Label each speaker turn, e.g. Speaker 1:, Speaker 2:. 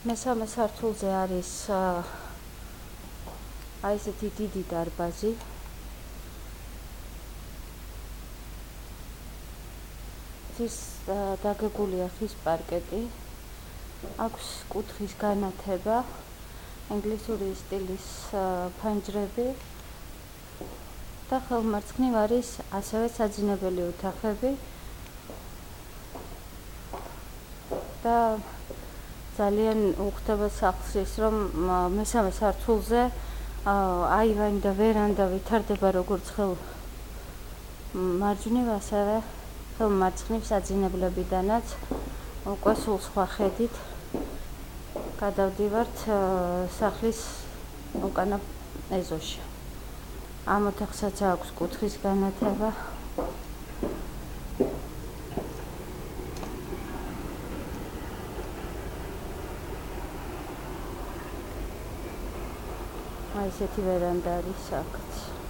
Speaker 1: მესამე სართულზე არის აი ესეთი დიდი დარბაზი. ის დაგებულია ხის პარკეტი. აქვს კუთხის განათება, ინგლისური სტილის ფანჯრები და ხელმარცხნივ არის ასევე საძინებელი ოთახები და ძალიან უხდება სახლს ის, რომ მესამე სართულზე აივანი და ვერანდა ვითარდება როგორც მარჯვნივ, ასევე ხელმარცხნივ საძინებლებიდანაც უკვე სულ სხვა ხედით გადავდივართ სახლის უკანა ეზოში. ამ ოთახსაც აქვს კუთხის განათება. აი ესეთი ვერანდა არის აქაც.